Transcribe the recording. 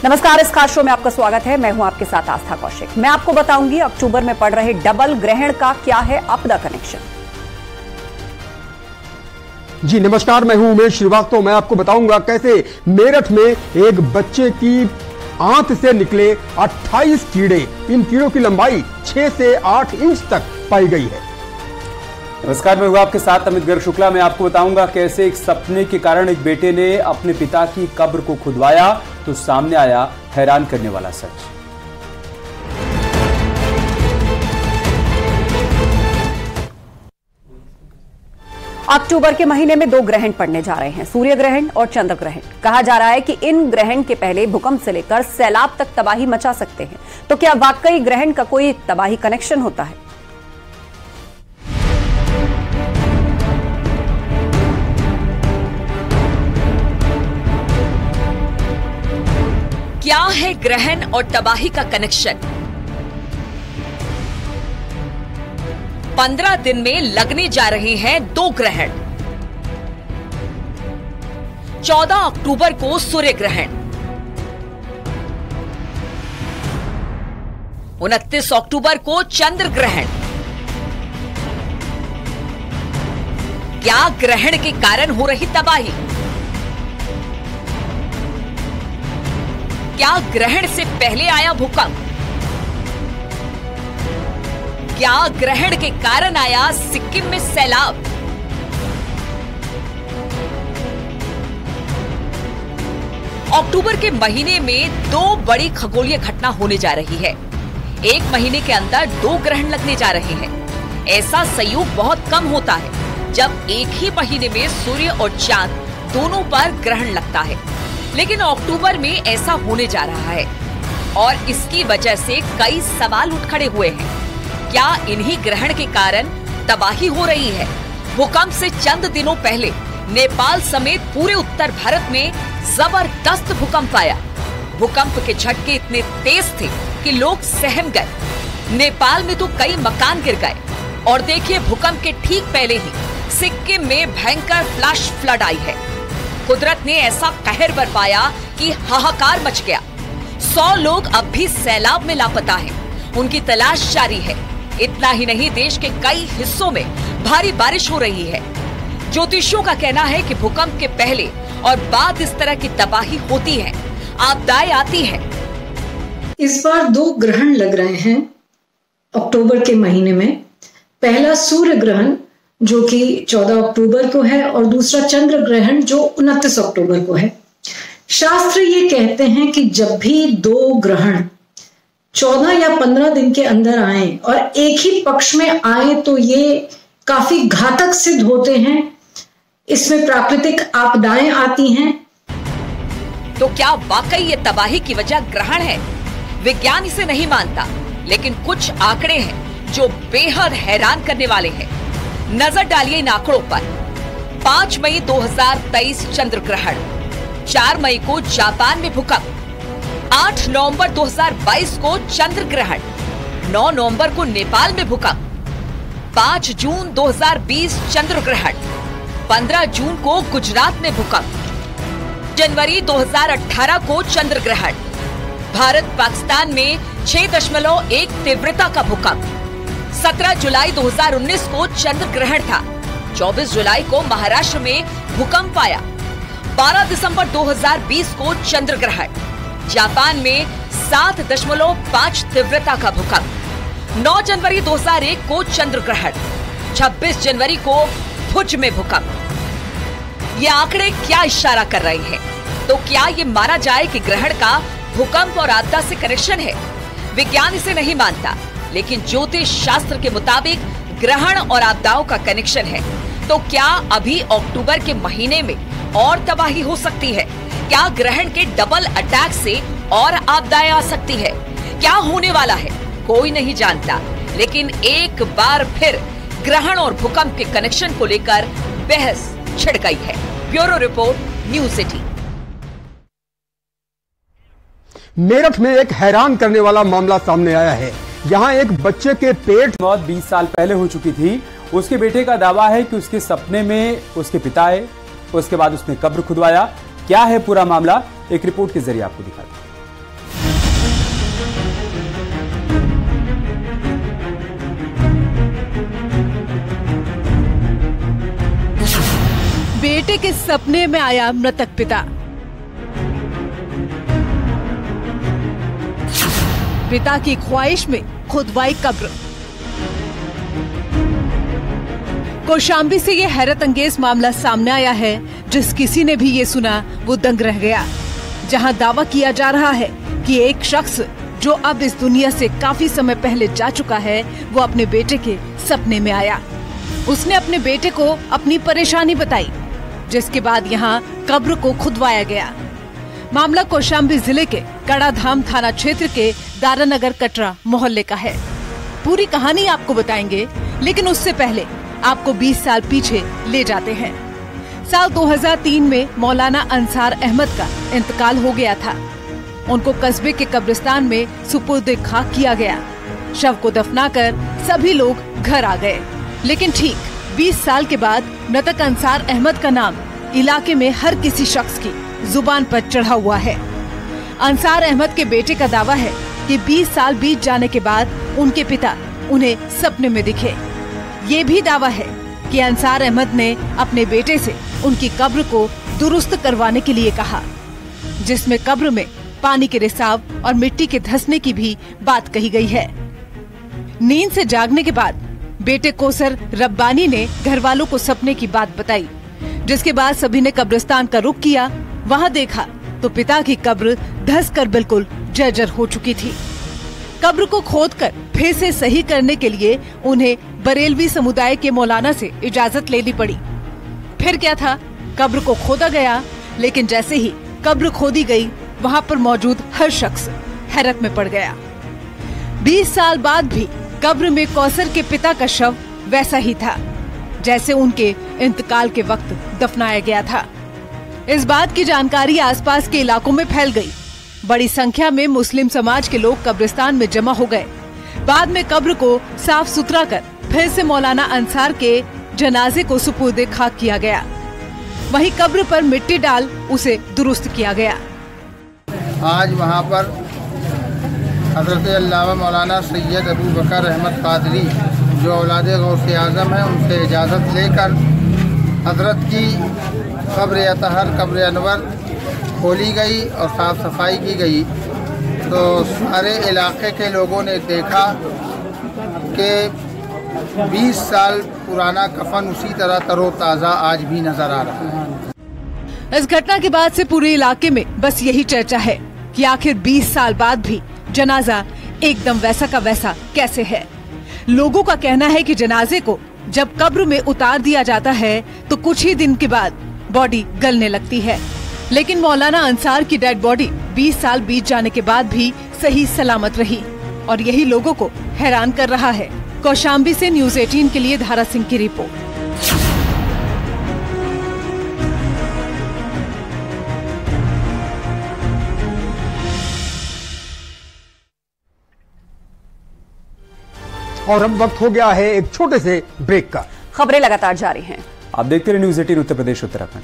नमस्कार, इस खास शो में आपका स्वागत है। मैं हूं आपके साथ आस्था कौशिक। मैं आपको बताऊंगी अक्टूबर में पड़ रहे डबल ग्रहण का क्या है आपदा कनेक्शन। जी नमस्कार, मैं हूं उमेश श्रीवास्तव। मैं आपको बताऊंगा कैसे मेरठ में एक बच्चे की आंत से निकले 28 कीड़े। इन कीड़ों की लंबाई 6 से 8 इंच तक पाई गई है। नमस्कार, मैं हूं आपके साथ अमित गर्ग शुक्ला। मैं आपको बताऊंगा कैसे एक सपने के कारण एक बेटे ने अपने पिता की कब्र को खुदवाया तो सामने आया हैरान करने वाला सच। अक्टूबर के महीने में 2 ग्रहण पड़ने जा रहे हैं, सूर्य ग्रहण और चंद्र ग्रहण। कहा जा रहा है कि इन ग्रहण के पहले भूकंप से लेकर सैलाब तक तबाही मचा सकते हैं। तो क्या वाकई ग्रहण का कोई तबाही कनेक्शन होता है? क्या है ग्रहण और तबाही का कनेक्शन? 15 दिन में लगने जा रहे हैं 2 ग्रहण। 14 अक्टूबर को सूर्य ग्रहण, 29 अक्टूबर को चंद्र ग्रहण। क्या ग्रहण के कारण हो रही तबाही? क्या ग्रहण से पहले आया भूकंप? क्या ग्रहण के कारण आया सिक्किम में सैलाब? अक्टूबर के महीने में 2 बड़ी खगोलीय घटना होने जा रही है। एक महीने के अंदर 2 ग्रहण लगने जा रहे हैं। ऐसा संयोग बहुत कम होता है जब एक ही महीने में सूर्य और चांद दोनों पर ग्रहण लगता है, लेकिन अक्टूबर में ऐसा होने जा रहा है और इसकी वजह से कई सवाल उठ खड़े हुए हैं। क्या इन्हीं ग्रहण के कारण तबाही हो रही है? भूकंप से चंद दिनों पहले नेपाल समेत पूरे उत्तर भारत में जबरदस्त भूकंप आया। भूकंप के झटके इतने तेज थे कि लोग सहम गए। नेपाल में तो कई मकान गिर गए और देखिए, भूकंप के ठीक पहले ही सिक्किम में भयंकर फ्लैश फ्लड आई है। कुदरत ने ऐसा कहर बरपाया कि हाहाकार मच गया। 100 लोग अब भी सैलाब में लापता हैं। उनकी तलाश जारी है। इतना ही नहीं, देश के कई हिस्सों में भारी बारिश हो रही है। ज्योतिषियों का कहना है कि भूकंप के पहले और बाद इस तरह की तबाही होती है, आपदाएं आती हैं। इस बार 2 ग्रहण लग रहे हैं अक्टूबर के महीने में। पहला सूर्य ग्रहण जो कि 14 अक्टूबर को है और दूसरा चंद्र ग्रहण जो 29 अक्टूबर को है। शास्त्र ये कहते हैं कि जब भी 2 ग्रहण 14 या 15 दिन के अंदर आए और एक ही पक्ष में आए तो ये काफी घातक सिद्ध होते हैं। इसमें प्राकृतिक आपदाएं आती हैं। तो क्या वाकई ये तबाही की वजह ग्रहण है? विज्ञान इसे नहीं मानता, लेकिन कुछ आंकड़े हैं जो बेहद हैरान करने वाले हैं। नजर डालिए इन आंकड़ों पर। 5 मई 2023 चंद्र ग्रहण, 4 मई को जापान में भूकंप, 8 नवंबर 2022 को चंद्र ग्रहण, 9 नवंबर को नेपाल में भूकंप, 5 जून 2020 चंद्र ग्रहण, 15 जून को गुजरात में भूकंप, जनवरी 2018 को चंद्र ग्रहण, भारत पाकिस्तान में 6.1 तीव्रता का भूकंप, 17 जुलाई 2019 को चंद्र ग्रहण था, 24 जुलाई को महाराष्ट्र में भूकंप आया, 12 दिसंबर 2020 को चंद्र ग्रहण, जापान में 7.5 तीव्रता का भूकंप, 9 जनवरी 2001 को चंद्र ग्रहण, 26 जनवरी को भुज में भूकंप। ये आंकड़े क्या इशारा कर रहे हैं? तो क्या ये माना जाए कि ग्रहण का भूकंप और आपदा से कनेक्शन है? विज्ञान इसे नहीं मानता, लेकिन ज्योतिष शास्त्र के मुताबिक ग्रहण और आपदाओं का कनेक्शन है। तो क्या अभी अक्टूबर के महीने में और तबाही हो सकती है? क्या ग्रहण के डबल अटैक से और आपदाएं आ सकती है? क्या होने वाला है कोई नहीं जानता, लेकिन एक बार फिर ग्रहण और भूकंप के कनेक्शन को लेकर बहस छिड़ गई है। Bureau report, news city. Meerut में एक हैरान करने वाला मामला सामने आया है। यहाँ एक बच्चे के पेट मौत 20 साल पहले हो चुकी थी। उसके बेटे का दावा है कि उसके सपने में उसके पिता आए, उसके बाद उसने कब्र खुदवाया। क्या है पूरा मामला, एक रिपोर्ट के जरिए आपको दिखाते हैं। बेटे के सपने में आया मृतक पिता। पिता की ख्वाहिश में खुदवाई कब्र। कौशाम्बी से ये हैरत अंगेज मामला सामने आया है, जिस किसी ने भी ये सुना वो दंग रह गया। जहां दावा किया जा रहा है कि एक शख्स जो अब इस दुनिया से काफी समय पहले जा चुका है, वो अपने बेटे के सपने में आया। उसने अपने बेटे को अपनी परेशानी बताई, जिसके बाद यहाँ कब्र को खुदवाया गया। मामला कौशाम्बी जिले के कड़ाधाम थाना क्षेत्र के दारानगर कटरा मोहल्ले का है। पूरी कहानी आपको बताएंगे, लेकिन उससे पहले आपको 20 साल पीछे ले जाते हैं। साल 2003 में मौलाना अंसार अहमद का इंतकाल हो गया था। उनको कस्बे के कब्रिस्तान में सुपुर्द खाक किया गया। शव को दफनाकर सभी लोग घर आ गए, लेकिन ठीक 20 साल के बाद मृतक अंसार अहमद का नाम इलाके में हर किसी शख्स की जुबान पर चढ़ा हुआ है। अंसार अहमद के बेटे का दावा है कि 20 साल बीत जाने के बाद उनके पिता उन्हें सपने में दिखे। ये भी दावा है कि अंसार अहमद ने अपने बेटे से उनकी कब्र को दुरुस्त करवाने के लिए कहा, जिसमें कब्र में पानी के रिसाव और मिट्टी के धंसने की भी बात कही गई है। नींद से जागने के बाद बेटे कोसर रब्बानी ने घर वालों को सपने की बात बताई, जिसके बाद सभी ने कब्रिस्तान का रुख किया। वहाँ देखा तो पिता की कब्र धंसकर बिल्कुल जर्जर हो चुकी थी। कब्र को खोदकर फिर से सही करने के लिए उन्हें बरेलवी समुदाय के मौलाना से इजाजत लेनी पड़ी। फिर क्या था, कब्र को खोदा गया, लेकिन जैसे ही कब्र खोदी गई, वहाँ पर मौजूद हर शख्स हैरत में पड़ गया। 20 साल बाद भी कब्र में कौसर के पिता का शव वैसा ही था, जैसे उनके इंतकाल के वक्त दफनाया गया था। इस बात की जानकारी आसपास के इलाकों में फैल गई। बड़ी संख्या में मुस्लिम समाज के लोग कब्रिस्तान में जमा हो गए। बाद में कब्र को साफ सुथरा कर फिर से मौलाना अंसार के जनाजे को सुपुर्द खाक किया गया। वहीं कब्र पर मिट्टी डाल उसे दुरुस्त किया गया। आज वहाँ पर हजरत अल्लामा मौलाना सैयद अबू बकर अहमद कादरी जो औलादे गौसे आज़म हैं, उनसे इजाज़त लेकर हजरत की कब्र अतहर कब्र अनवर खोली गई और साफ़ सफाई की गई। तो सारे इलाके के लोगों ने देखा कि 20 साल पुराना कफन उसी तरह तरोताज़ा आज भी नजर आ रहा है। इस घटना के बाद से पूरे इलाके में बस यही चर्चा है कि आखिर 20 साल बाद भी जनाजा एकदम वैसा का वैसा कैसे है। लोगों का कहना है कि जनाजे को जब कब्र में उतार दिया जाता है तो कुछ ही दिन के बाद बॉडी गलने लगती है, लेकिन मौलाना अंसार की डेड बॉडी 20 साल बीत जाने के बाद भी सही सलामत रही, और यही लोगों को हैरान कर रहा है। कौशाम्बी से न्यूज़ 18 के लिए धारा सिंह की रिपोर्ट। और अब वक्त हो गया है एक छोटे से ब्रेक का। खबरें लगातार जारी हैं। आप देखते रहिए न्यूज़ 18 उत्तर प्रदेश उत्तराखंड।